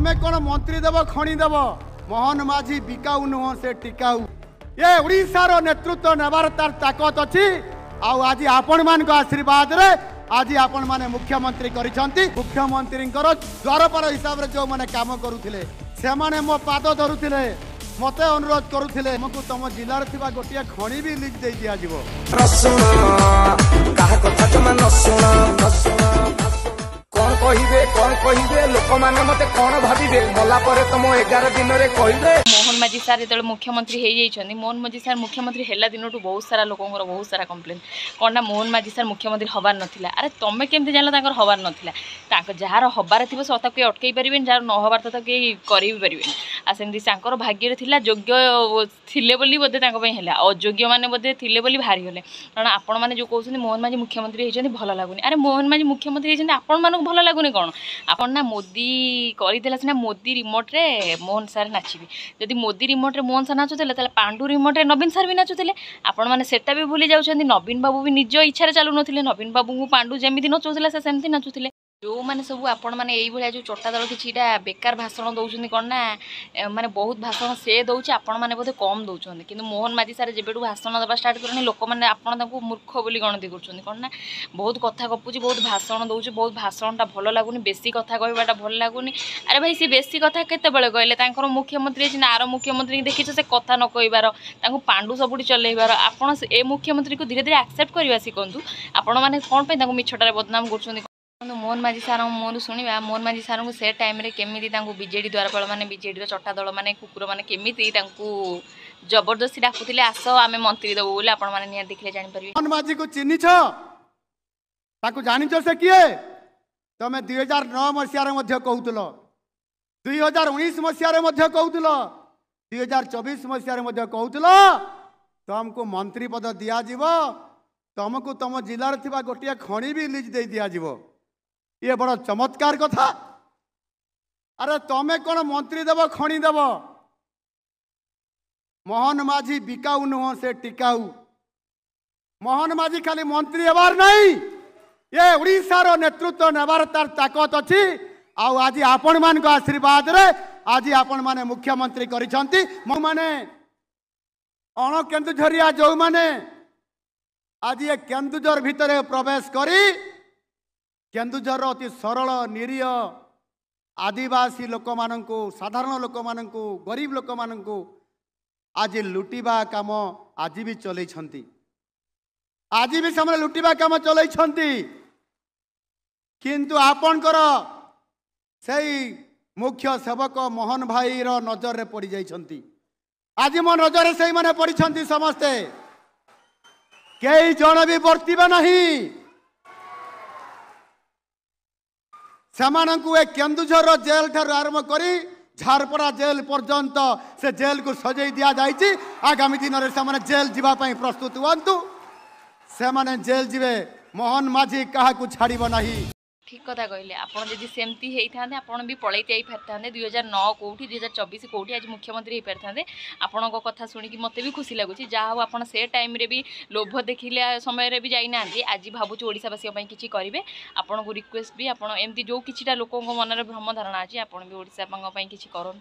तमें कौन मंत्री देव खणी देव मोहन माझी बिकाऊ नुह से टिकाऊ ये ओडिशार नेतृत्व नेबार तार ताकत अच्छी आज आपण मान आशीर्वाद रे आज आपण माने मुख्यमंत्री करिसंती मुख्यमंत्री द्वारपाल हिसाब रे जो माने काम करुथिले से माने मो पाद धरुथिले मते अनुरोध करुथिले हमकु तम जिल्ला रे थिबा गोटिया खणी भी लीज दे दिया जिवो काहा कथा जमा न सुना कौन कहिबे लोक माने मते कौन भाबिबे मला परे तुम 11 दिन रे कहिबे। मोहन माझी सार जो मुख्यमंत्री हो जाइछन्ती मोहन माझी सार मुख्यमंत्री हेला दिन बहुत सारा लोकंर बहुत सारा कंप्लेन कौन ना मोहन माझी सार मुख्यमंत्री हबार नथिला। अरे तमें केमती जान तांकर हबार नथिला जार हबार थी सता कोई अटकई पारे जार न हबार तो कई करें पारे आ सेमती सांकर भाग्य थिला योग्य थिले बोली बोधे है अयोग्य मैंने बोधे थिले बोली भारी गले कारण आपण मैंने जो कहते मोहन माझी मुख्यमंत्री होती भल लगुनि। अरे मोहन माझी मुख्यमंत्री होती आपण मानक भल लगुनि कौन आपण ना मोदी करदेला सीना मोदी रिमोट रे मोहन सार नाचिबे जदि मोदी रिमोट रे मोहन सार नाचुले ताले पांडु रिमोट रे नवीन सार भी नाचुले आपण माने सेटा भी भूली जाउछन्ती नवीन बाबू भी निज इच्छा चलु नथिले नवीन बाबू को पांडु जेमिति नचुला से सेमति नाचुले जो मैंने सब आपण मैंने यही जो चोटा दल किटा बेकार भाषण दौरान कौन ना माने बहुत भाषण से दौर आपण मैंने बोधे कम दौरान कि मोहन माझी सार जब भाषण देवा स्टार्ट करें लोक मैंने आपड़ मूर्ख बोली गणति कर कौन ना बहुत कथा गपुची बहुत भाषण दौर बहुत भाषणटा भल लगुनि बेसी कथा कहवाटा भल लगुनि। अरे भाई सी बेसी कथा केतबेले कहले मुख्यमंत्री आर मुख्यमंत्री देखी से कथा न कहबार पांडु सबुठी चलैबार आपण ए मुख्यमंत्री को धीरे धीरे एक्सेप्ट करवा शिखु आपण मैंने कौन पे मिछटारे बदनाम कर मोहन माझी सार मोहन शुणा मोहन माझी सार को से टाइम केमी बीजेडी द्वारपाल मैंने बीजेडी चटा दल मैंने कुकुर मैंने केमी जबरदस्ती डाकुले आस आम मंत्री देवु बोले आपण मैंने निहाती देखले जानिपारे। मोहन माझी को चिन्हिछ ताकू जानिछ से किए तमे 2009 मसीह कहूल 2019 मसीह कहूल 2024 मसीह कहूल तुमको मंत्री पद दिज्व तुमको तुम जिले में गोटे खणी भी लीज दे दिज्व ये बड़ चमत्कार कथा। अरे तमें कौन मंत्री देव खणी देव मोहन माझी बिकाऊ नुह से टिकाऊ मोहन माझी खाली मंत्री हेबार नहीं ये ओडिशार नेतृत्व नेबार तार ताकत अच्छी आज आपण मान आशीर्वाद रे आज आपण माने मुख्यमंत्री करिसंती माने अण केन्दुझरिया जो माने आज ये केन्दुझर भितर प्रवेश करी केन्दुझर अति सरल निरीह आदिवासी लोक माननकु साधारण लोक माननकु गरीब लोक माननकु आज लुटिबा काम आज भी चलैछंती आज भी समय लुटिबा काम चलैछंती किंतु आपणकर सही मुख्य सेवक मोहन भाई रो नजर रे पड़ी जाइछंती आज मो नजर से माने पड़ी समस्ते कई जन भी बर्तिबा नहीं सेमानंकु ए केन्दुझर जेल ठार आरंभ करी झारपड़ा जेल पर्यंत से जेल को सजई दिया जाइछि। आगामी दिन में से जेल जीवा प्रस्तुत हुअन्तु से माने जेल जीवे मोहन माझी कहा को छाड़ब नहीं। ठीक कथा कहले आपड़ जदि सेमती होता आपड़ भी पलैते आई पारि 2009 कौटी 2024 कौटी आज मुख्यमंत्री हो पारि आपण कथा शुणिकी मत भी खुशी लगुच जहाँ आप से टाइम रे भी लोभ देखिले समय भी जाइना आज भावुँ ओडावासी किसी करेंगे आपन को रिक्वेस्ट भी आप एमती जो किसी लोक मन में भ्रम धारणा अच्छी आप भी ओडापी किसी करूँ।